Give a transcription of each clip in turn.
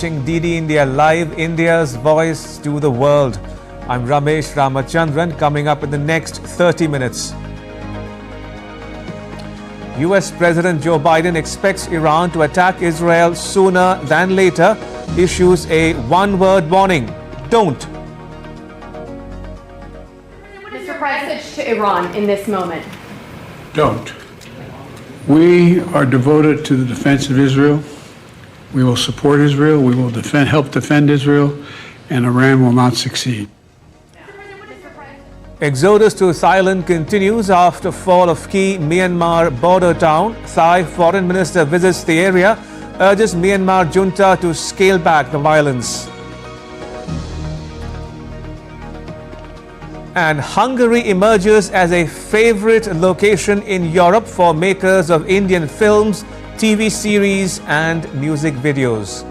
watching DD India Live, India's voice to the world. I'm Ramesh Ramachandran. Coming up in the next 30 minutes. US President Joe Biden expects Iran to attack Israel sooner than later, issues a one-word warning: don't. Mr. President, to Iran in this moment. Don't. We are devoted to the defense of Israel. We will support Israel. We will help defend Israel, and Iran will not succeed. Exodus to Thailand continues after fall of key Myanmar border town. Thai Foreign Minister visits the area, urges Myanmar junta to scale back the violence. And Hungary emerges as a favorite location in Europe for makers of Indian films, TV series and music videos.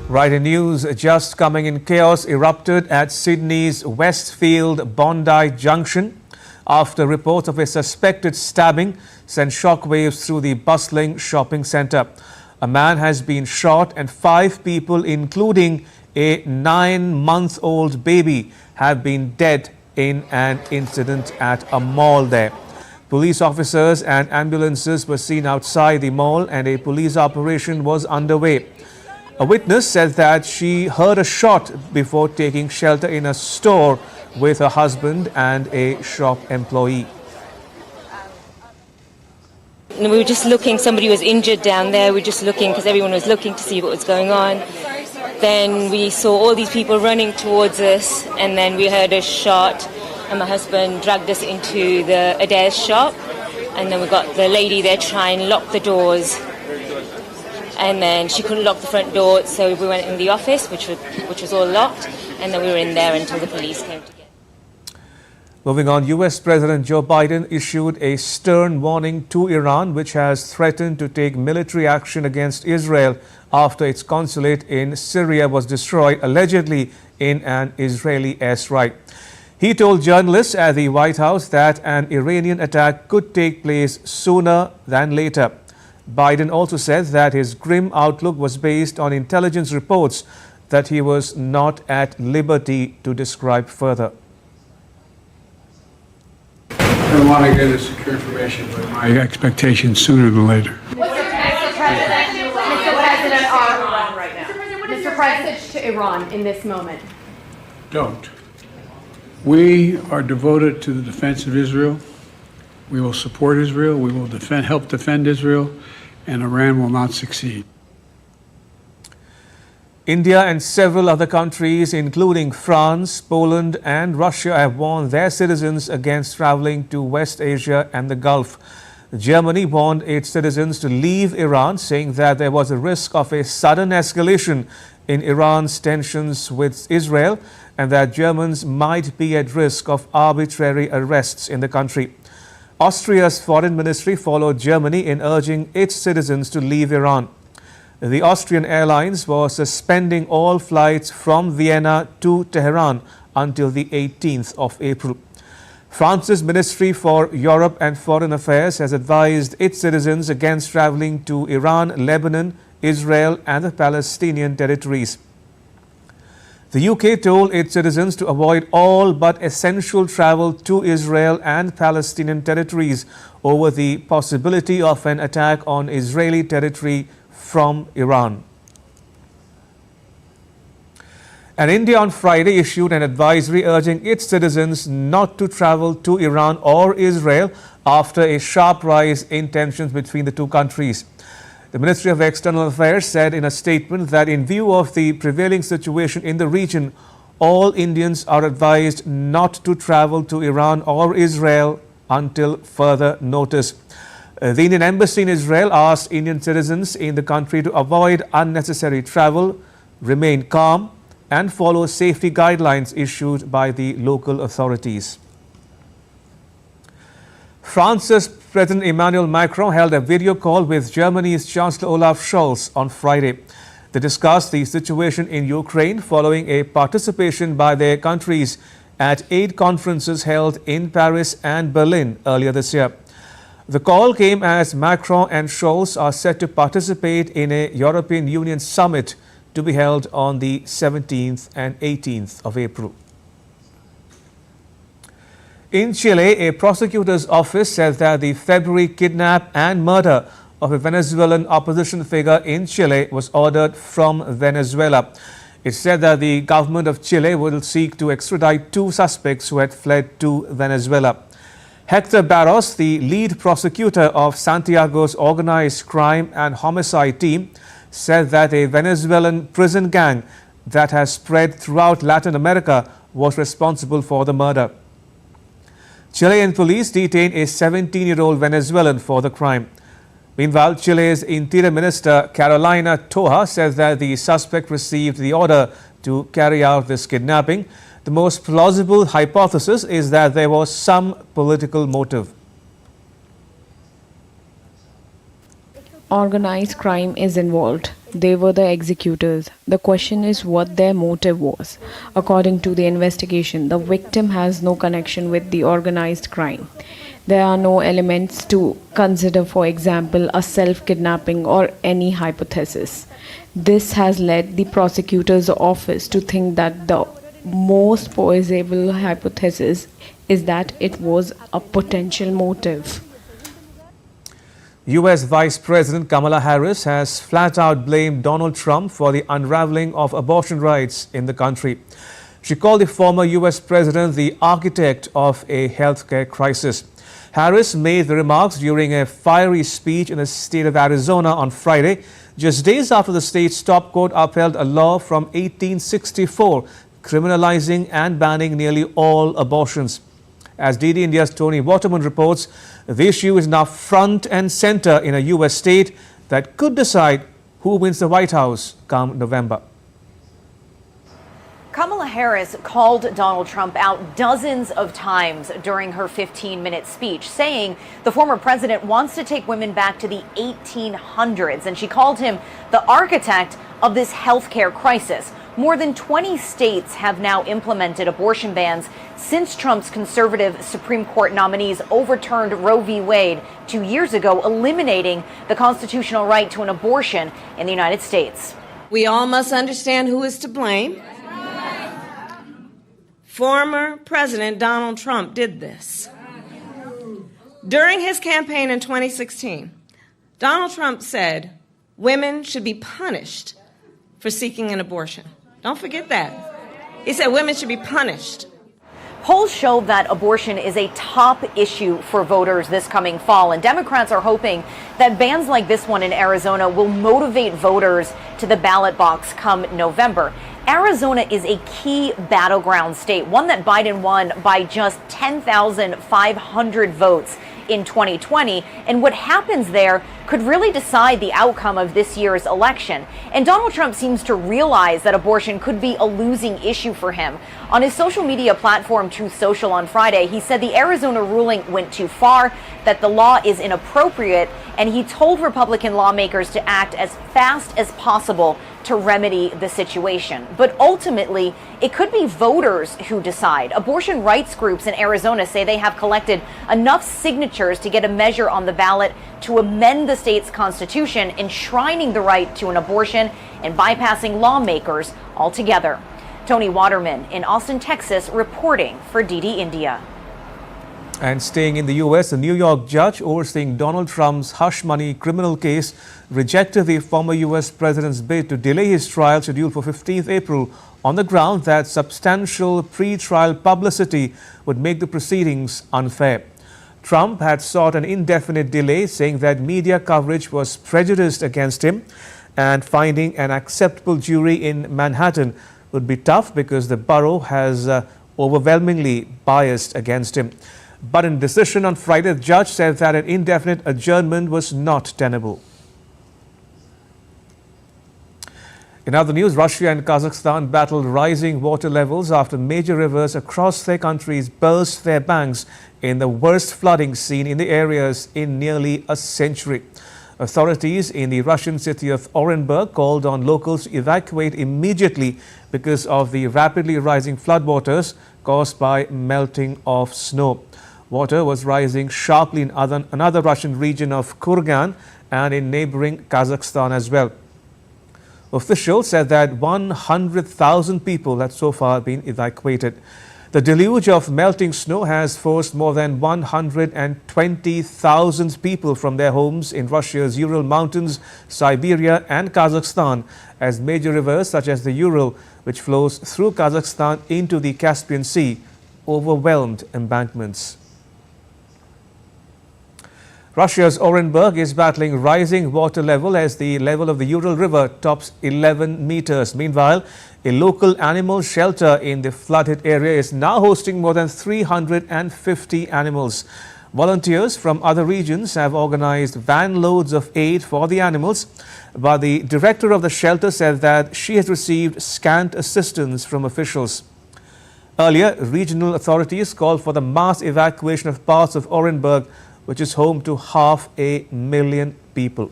Rider news just coming in. Chaos erupted at Sydney's Westfield Bondi Junction after reports of a suspected stabbing sent shockwaves through the bustling shopping centre. A man has been shot and 5 people, including a 9-month-old baby, have been dead in an incident at a mall there. Police officers and ambulances were seen outside the mall and a police operation was underway. A witness said that she heard a shot before taking shelter in a store with her husband and a shop employee. We were just looking, somebody was injured down there. We were just looking because everyone was looking to see what was going on. Then we saw all these people running towards us, and then we heard a shot, and my husband dragged us into the Adair's shop, and then we got the lady there trying to lock the doors. And then she couldn't lock the front door, so we went in the office, which was all locked, and then we were in there until the police came to get us. Moving on, US President Joe Biden issued a stern warning to Iran, which has threatened to take military action against Israel after its consulate in Syria was destroyed, allegedly in an Israeli airstrike. He told journalists at the White House that an Iranian attack could take place sooner than later. Biden also said that his grim outlook was based on intelligence reports that he was not at liberty to describe further. I don't want to get into secure information, but my expectation sooner than later. Mr. President, Iran right now. Mr. President, to Iran in this moment. Don't. We are devoted to the defense of Israel. We will support Israel. We will help defend Israel, and Iran will not succeed. India and several other countries, including France, Poland and Russia, have warned their citizens against traveling to West Asia and the Gulf. Germany warned its citizens to leave Iran, saying that there was a risk of a sudden escalation in Iran's tensions with Israel and that Germans might be at risk of arbitrary arrests in the country. Austria's foreign ministry followed Germany in urging its citizens to leave Iran. The Austrian Airlines was suspending all flights from Vienna to Tehran until the 18th of April. France's Ministry for Europe and Foreign Affairs has advised its citizens against traveling to Iran, Lebanon, Israel and the Palestinian territories. The UK told its citizens to avoid all but essential travel to Israel and Palestinian territories over the possibility of an attack on Israeli territory from Iran. And India on Friday issued an advisory urging its citizens not to travel to Iran or Israel after a sharp rise in tensions between the two countries. The Ministry of External Affairs said in a statement that in view of the prevailing situation in the region, all Indians are advised not to travel to Iran or Israel until further notice. The Indian Embassy in Israel asked Indian citizens in the country to avoid unnecessary travel, remain calm, and follow safety guidelines issued by the local authorities. France's President Emmanuel Macron held a video call with Germany's Chancellor Olaf Scholz on Friday. They discussed the situation in Ukraine following a participation by their countries at aid conferences held in Paris and Berlin earlier this year. The call came as Macron and Scholz are set to participate in a European Union summit to be held on the 17th and 18th of April. In Chile, a prosecutor's office said that the February kidnap and murder of a Venezuelan opposition figure in Chile was ordered from Venezuela. It said that the government of Chile will seek to extradite 2 suspects who had fled to Venezuela. Hector Barros, the lead prosecutor of Santiago's organized crime and homicide team, said that a Venezuelan prison gang that has spread throughout Latin America was responsible for the murder. Chilean police detained a 17-year-old Venezuelan for the crime. Meanwhile, Chile's Interior Minister Carolina Toja says that the suspect received the order to carry out this kidnapping. The most plausible hypothesis is that there was some political motive. Organized crime is involved. They were the executors. The question is what their motive was. According to the investigation, the victim has no connection with the organized crime. There are no elements to consider, for example, a self-kidnapping or any hypothesis. This has led the prosecutor's office to think that the most plausible hypothesis is that it was a potential motive. U.S. Vice President Kamala Harris has flat out blamed Donald Trump for the unraveling of abortion rights in the country. She called the former U.S. president the architect of a healthcare crisis. Harris made the remarks during a fiery speech in the state of Arizona on Friday, just days after the state's top court upheld a law from 1864 criminalizing and banning nearly all abortions. As DD India's Tony Waterman reports, the issue is now front and center in a U.S. state that could decide who wins the White House come November. Kamala Harris called Donald Trump out dozens of times during her 15-minute speech, saying the former president wants to take women back to the 1800s, and she called him the architect of this healthcare crisis. More than 20 states have now implemented abortion bans since Trump's conservative Supreme Court nominees overturned Roe v. Wade 2 years ago, eliminating the constitutional right to an abortion in the United States. We all must understand who is to blame. Former President Donald Trump did this. During his campaign in 2016, Donald Trump said women should be punished for seeking an abortion. Don't forget that. He said women should be punished. Polls show that abortion is a top issue for voters this coming fall, and Democrats are hoping that bans like this one in Arizona will motivate voters to the ballot box come November. Arizona is a key battleground state, one that Biden won by just 10,500 votes in 2020, and what happens there could really decide the outcome of this year's election. And Donald Trump seems to realize that abortion could be a losing issue for him. On his social media platform Truth Social on Friday, he said the Arizona ruling went too far, that the law is inappropriate, and he told Republican lawmakers to act as fast as possible to remedy the situation. But ultimately, it could be voters who decide. Abortion rights groups in Arizona say they have collected enough signatures to get a measure on the ballot to amend the state's constitution, enshrining the right to an abortion and bypassing lawmakers altogether. Tony Waterman in Austin, Texas, reporting for DD India. And staying in the U.S., a New York judge overseeing Donald Trump's hush money criminal case rejected the former U.S. president's bid to delay his trial scheduled for 15th April on the ground that substantial pre-trial publicity would make the proceedings unfair. Trump had sought an indefinite delay, saying that media coverage was prejudiced against him, and finding an acceptable jury in Manhattan would be tough because the borough has overwhelmingly biased against him. But in decision on Friday, the judge said that an indefinite adjournment was not tenable. In other news, Russia and Kazakhstan battled rising water levels after major rivers across their countries burst their banks in the worst flooding seen in the areas in nearly a century. Authorities in the Russian city of Orenburg called on locals to evacuate immediately because of the rapidly rising floodwaters caused by melting of snow. Water was rising sharply in another Russian region of Kurgan and in neighboring Kazakhstan as well. Officials said that 100,000 people have so far been evacuated. The deluge of melting snow has forced more than 120,000 people from their homes in Russia's Ural Mountains, Siberia and Kazakhstan, as major rivers such as the Ural, which flows through Kazakhstan into the Caspian Sea, overwhelmed embankments. Russia's Orenburg is battling rising water level as the level of the Ural River tops 11 meters. Meanwhile, a local animal shelter in the flooded area is now hosting more than 350 animals. Volunteers from other regions have organized van loads of aid for the animals, but the director of the shelter said that she has received scant assistance from officials. Earlier, regional authorities called for the mass evacuation of parts of Orenburg, which is home to 500,000 people.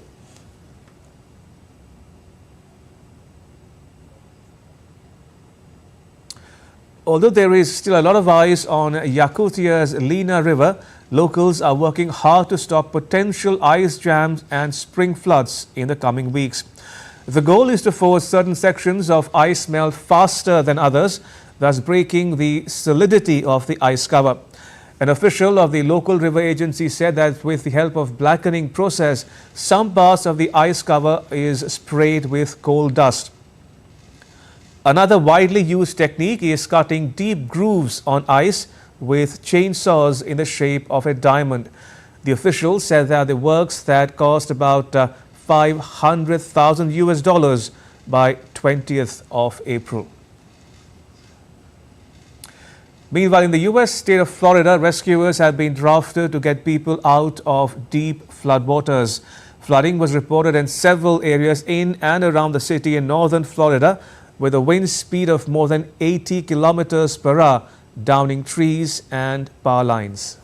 Although there is still a lot of eyes on Yakutia's Lena River, locals are working hard to stop potential ice jams and spring floods in the coming weeks. The goal is to force certain sections of ice melt faster than others, thus breaking the solidity of the ice cover. An official of the local river agency said that with the help of blackening process, some parts of the ice cover is sprayed with coal dust. Another widely used technique is cutting deep grooves on ice with chainsaws in the shape of a diamond. The official said that the works that cost about $500,000 by 20th of April. Meanwhile, in the U.S. state of Florida, rescuers have been drafted to get people out of deep floodwaters. Flooding was reported in several areas in and around the city in northern Florida, with a wind speed of more than 80 kilometers per hour, downing trees and power lines.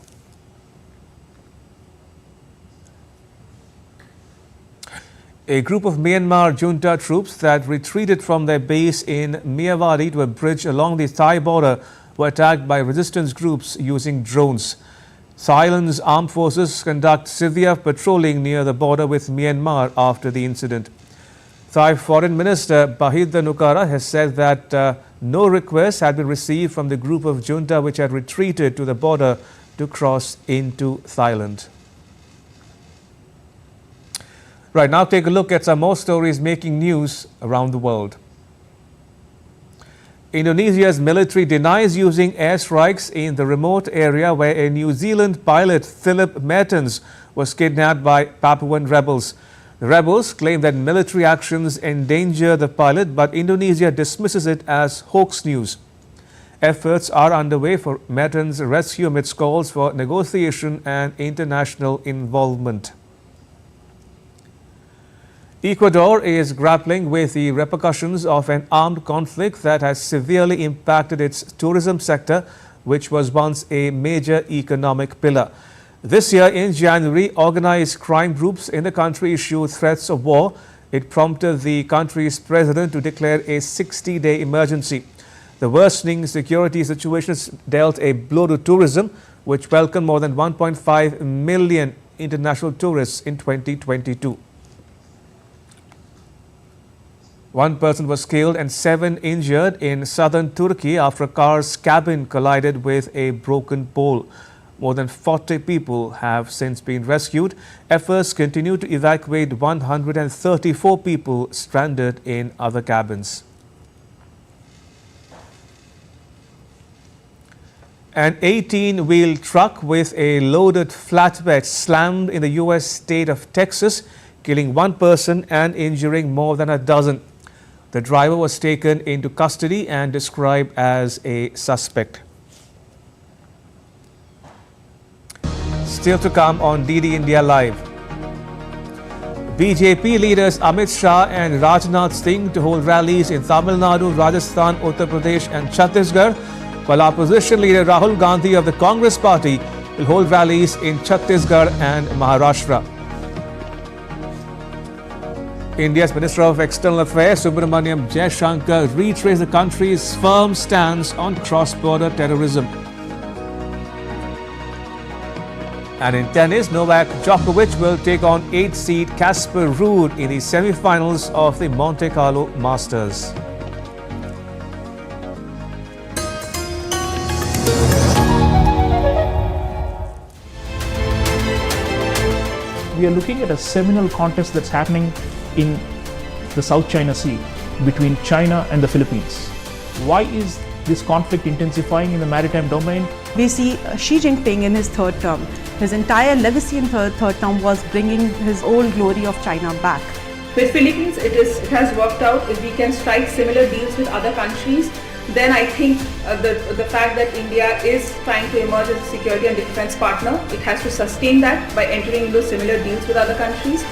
A group of Myanmar junta troops that retreated from their base in Myawaddy to a bridge along the Thai border were attacked by resistance groups using drones. Thailand's armed forces conduct severe patrolling near the border with Myanmar after the incident. Thai Foreign Minister Bahidha Nukara has said that no request had been received from the group of junta which had retreated to the border to cross into Thailand. Right, now take a look at some more stories making news around the world. Indonesia's military denies using airstrikes in the remote area where a New Zealand pilot, Philip Mertens, was kidnapped by Papuan rebels. The rebels claim that military actions endanger the pilot, but Indonesia dismisses it as hoax news. Efforts are underway for Mertens' rescue amidst calls for negotiation and international involvement. Ecuador is grappling with the repercussions of an armed conflict that has severely impacted its tourism sector, which was once a major economic pillar. This year in January, organized crime groups in the country issued threats of war. It prompted the country's president to declare a 60-day emergency. The worsening security situation has dealt a blow to tourism, which welcomed more than 1.5 million international tourists in 2022. One person was killed and 7 injured in southern Turkey after a car's cabin collided with a broken pole. More than 40 people have since been rescued. Efforts continue to evacuate 134 people stranded in other cabins. An 18-wheel truck with a loaded flatbed slammed in the U.S. state of Texas, killing 1 person and injuring more than a dozen. The driver was taken into custody and described as a suspect. Still to come on DD India Live. BJP leaders Amit Shah and Rajnath Singh to hold rallies in Tamil Nadu, Rajasthan, Uttar Pradesh and Chhattisgarh, while opposition leader Rahul Gandhi of the Congress party will hold rallies in Chhattisgarh and Maharashtra. India's Minister of External Affairs Subramaniam Jaishankar retraced the country's firm stance on cross-border terrorism. And in tennis, Novak Djokovic will take on 8th seed Casper Ruud in the semi-finals of the Monte Carlo Masters. We are looking at a seminal contest that's happening in the South China Sea between China and the Philippines. Why is this conflict intensifying in the maritime domain? We see Xi Jinping in his third term. His entire legacy in third term was bringing his old glory of China back. With Philippines, it has worked out. If we can strike similar deals with other countries, then I think the fact that India is trying to emerge as a security and defense partner, it has to sustain that by entering into similar deals with other countries.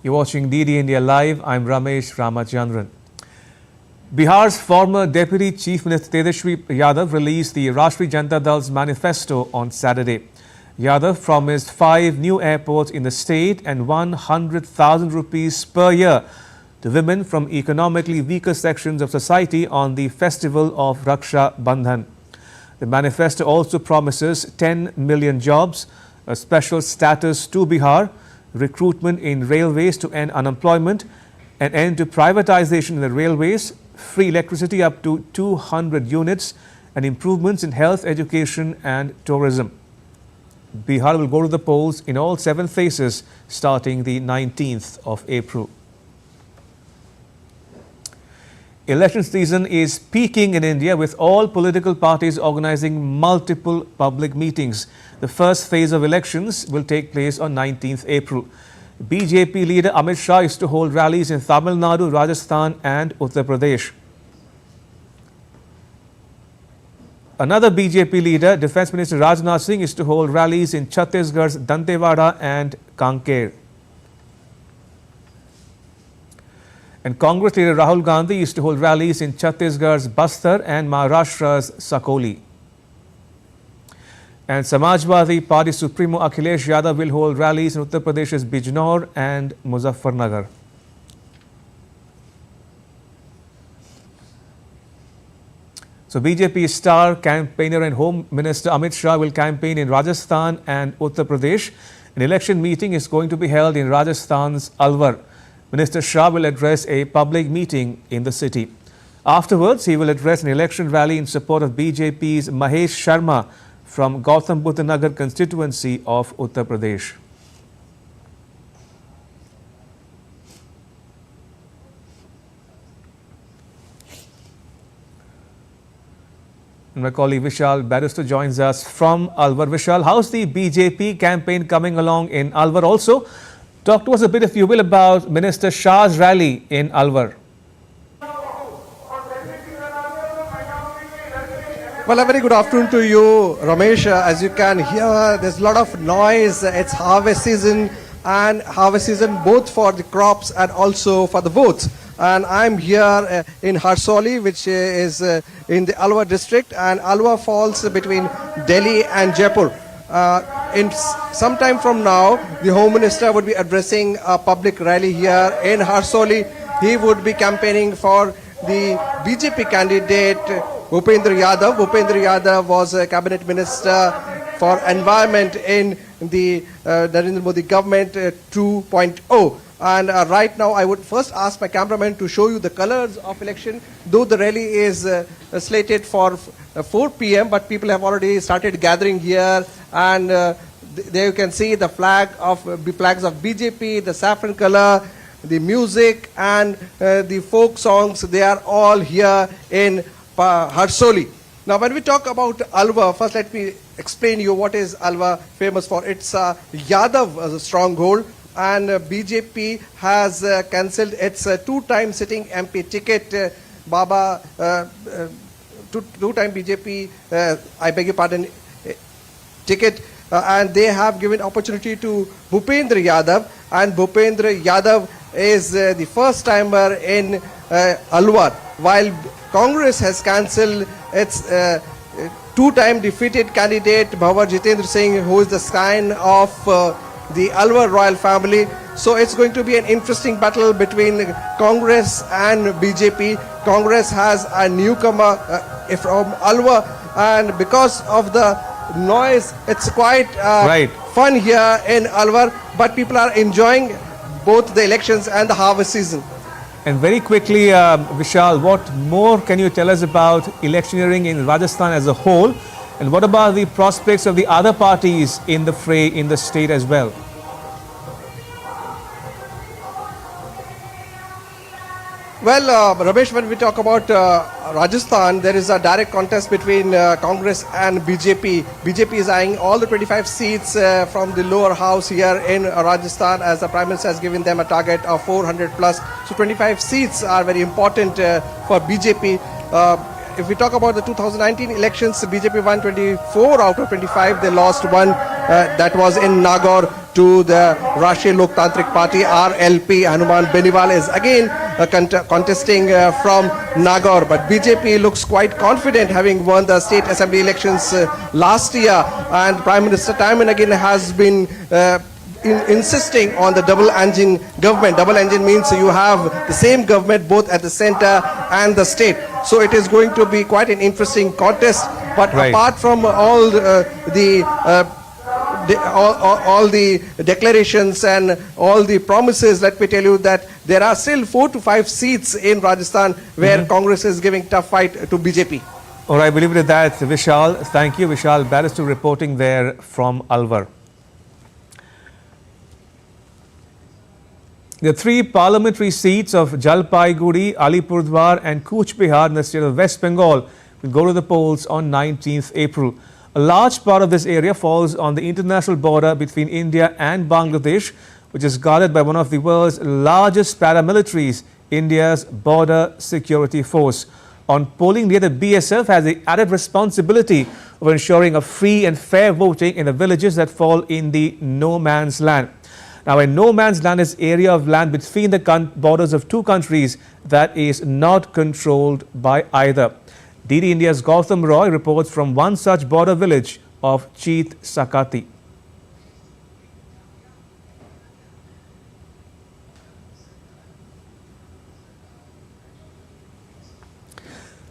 You're watching DD India Live. I'm Ramesh Ramachandran. Bihar's former Deputy Chief Minister Tejaswi Yadav released the Rashtriya Janata Dal's manifesto on Saturday. Yadav promised 5 new airports in the state and 100,000 rupees per year to women from economically weaker sections of society on the festival of Raksha Bandhan. The manifesto also promises 10 million jobs, a special status to Bihar, recruitment in railways to end unemployment, an end to privatization in the railways, free electricity up to 200 units, and improvements in health, education and tourism. Bihar will go to the polls in all 7 phases starting the 19th of April. Election season is peaking in India with all political parties organizing multiple public meetings. The first phase of elections will take place on 19th April. BJP leader Amit Shah is to hold rallies in Tamil Nadu, Rajasthan and Uttar Pradesh. Another BJP leader, Defence Minister Rajnath Singh, is to hold rallies in Chhattisgarh's Dantewada and Kanker. And Congress leader Rahul Gandhi is to hold rallies in Chhattisgarh's Bastar and Maharashtra's Sakoli. And Samajwadi Party Supremo Akhilesh Yadav will hold rallies in Uttar Pradesh's Bijnor and Muzaffarnagar. So BJP star campaigner and Home Minister Amit Shah will campaign in Rajasthan and Uttar Pradesh. An election meeting is going to be held in Rajasthan's Alwar. Minister Shah will address a public meeting in the city. Afterwards, he will address an election rally in support of BJP's Mahesh Sharma from Gautam Buddha Nagar constituency of Uttar Pradesh. And my colleague Vishal Barrister joins us from Alwar. Vishal, how's the BJP campaign coming along in Alwar? Also, talk to us a bit, if you will, about Minister Shah's rally in Alwar. Well, a very good afternoon to you, Ramesh. As you can hear, there's a lot of noise. It's harvest season, and harvest season both for the crops and also for the votes. And I'm here in Harsoli, which is in the Alwar district, and Alwar falls between Delhi and Jaipur. In some time from now, the Home Minister would be addressing a public rally here in Harsoli. He would be campaigning for the BJP candidate Bhupendra Yadav. Bhupendra Yadav was a cabinet minister for environment in the Narendra Modi government 2.0. And right now, I would first ask my cameraman to show you the colors of election. Though the rally is slated for 4 p.m., but people have already started gathering here. And there you can see the flags of BJP, the saffron color, the music, and the folk songs. They are all here in Harsoli. Now, when we talk about Alwar, first let me explain you what is Alwar famous for. It's Yadav stronghold. And BJP has cancelled its 2-time sitting MP ticket. Baba two-time BJP, I beg your pardon, ticket, and they have given opportunity to Bhupendra Yadav, and Bhupendra Yadav is the first timer in Alwar, while Congress has cancelled its two-time defeated candidate Bhavar Jitendra Singh, who is the scion of the Alwar royal family. So it's going to be an interesting battle between Congress and BJP. Congress has a newcomer from Alwar, and because of the noise, it's quite fun here in Alwar, but people are enjoying both the elections and the harvest season. And very quickly, Vishal, what more can you tell us about electioneering in Rajasthan as a whole? And what about the prospects of the other parties in the fray in the state as well? Well, Ramesh, when we talk about Rajasthan, there is a direct contest between Congress and BJP. BJP is eyeing all the 25 seats from the lower house here in Rajasthan, as the Prime Minister has given them a target of 400 plus. So 25 seats are very important for BJP. If we talk about the 2019 elections, BJP won 24 out of 25. They lost one, that was in Nagaur, to the Rashtriya Loktantric Party, RLP. Hanuman Beniwal is again contesting from Nagaur. But BJP looks quite confident, having won the state assembly elections last year. And Prime Minister time and again has been insisting on the double engine government. Double engine means you have the same government both at the center and the state. So it is going to be quite an interesting contest. But apart from all the declarations and all the promises, let me tell you that there are still 4 to 5 seats in Rajasthan where Congress is giving tough fight to BJP. All right, we'll leave it at that, Vishal. Thank you, Vishal Barrister, reporting there from Alwar. The 3 parliamentary seats of Jalpaiguri, Alipurdwar and Cooch Behar in the state of West Bengal will go to the polls on 19th April. A large part of this area falls on the international border between India and Bangladesh, which is guarded by one of the world's largest paramilitaries, India's Border Security Force. On polling day, the BSF has the added responsibility of ensuring a free and fair voting in the villages that fall in the no man's land. Now, a no man's land is area of land between the borders of 2 countries that is not controlled by either. DD India's Gautam Roy reports from one such border village of Cheet Sakati.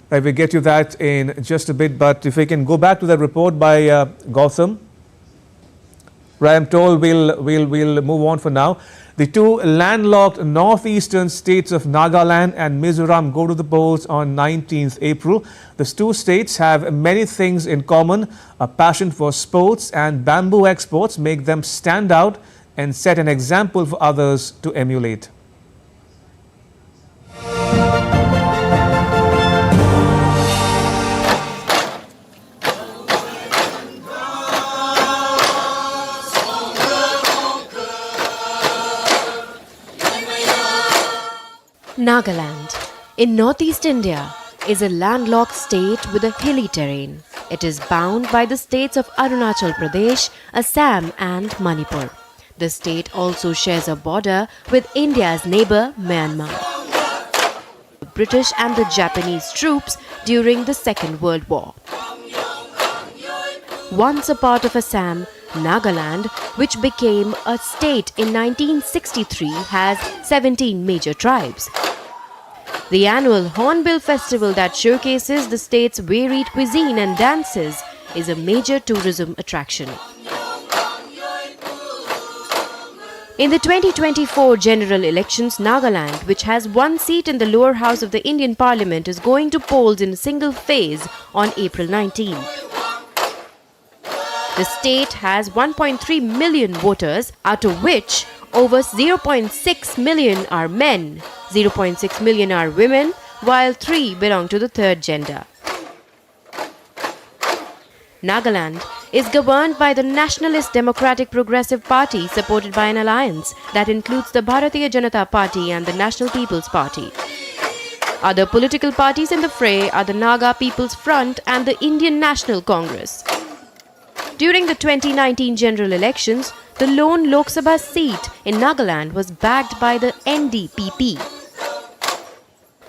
Right, we'll get to that in just a bit, but if we can go back to that report by Gautam. Right, I'm told we'll move on for now. The 2 landlocked northeastern states of Nagaland and Mizoram go to the polls on 19th April. These 2 states have many things in common. A passion for sports and bamboo exports make them stand out and set an example for others to emulate. Nagaland, in northeast India, is a landlocked state with a hilly terrain. It is bound by the states of Arunachal Pradesh, Assam and Manipur. The state also shares a border with India's neighbor Myanmar. The British and the Japanese troops during the Second World War. Once a part of Assam, Nagaland, which became a state in 1963, has 17 major tribes. The annual Hornbill Festival that showcases the state's varied cuisine and dances is a major tourism attraction. In the 2024 general elections, Nagaland, which has 1 seat in the lower house of the Indian Parliament, is going to polls in a single phase on April 19. The state has 1.3 million voters, out of which over 0.6 million are men, 0.6 million are women, while 3 belong to the third gender. Nagaland is governed by the Nationalist Democratic Progressive Party, supported by an alliance that includes the Bharatiya Janata Party and the National People's Party. Other political parties in the fray are the Naga People's Front and the Indian National Congress. During the 2019 general elections, the lone Lok Sabha seat in Nagaland was backed by the NDPP.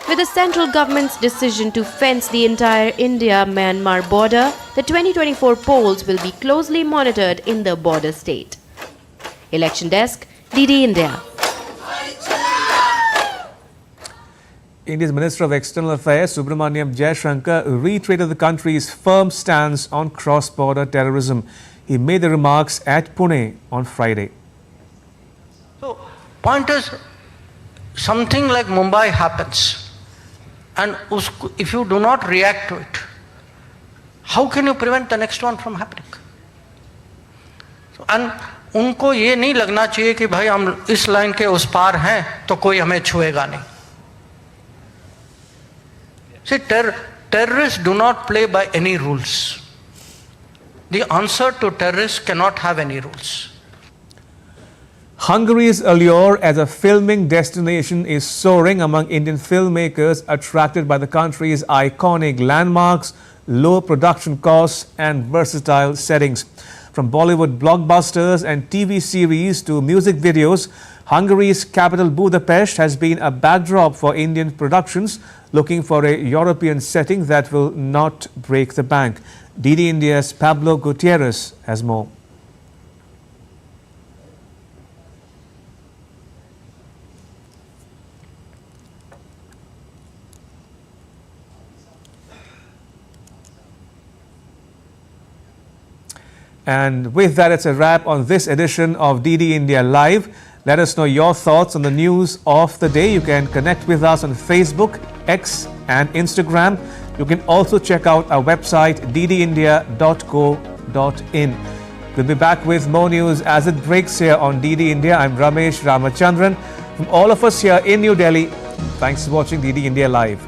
With the central government's decision to fence the entire India-Myanmar border, the 2024 polls will be closely monitored in the border state. Election Desk, DD India. India's Minister of External Affairs, Subramaniam Jaishankar, reiterated the country's firm stance on cross-border terrorism. He made the remarks at Pune on Friday. So, point is, something like Mumbai happens, and if you do not react to it, how can you prevent the next one from happening? And उनको ये नहीं लगना चाहिए कि भाई हम इस line के उस पार हैं तो कोई हमें छुएगा नहीं. See, terrorists do not play by any rules. The answer to terrorists cannot have any rules. Hungary's allure as a filming destination is soaring among Indian filmmakers attracted by the country's iconic landmarks, low production costs and versatile settings. From Bollywood blockbusters and TV series to music videos, Hungary's capital Budapest has been a backdrop for Indian productions looking for a European setting that will not break the bank. DD India's Pablo Gutierrez has more. And with that, it's a wrap on this edition of DD India Live. Let us know your thoughts on the news of the day. You can connect with us on Facebook, X and Instagram. You can also check out our website ddindia.co.in. We'll be back with more news as it breaks here on DD India. I'm Ramesh Ramachandran. From all of us here in New Delhi, thanks for watching DD India Live.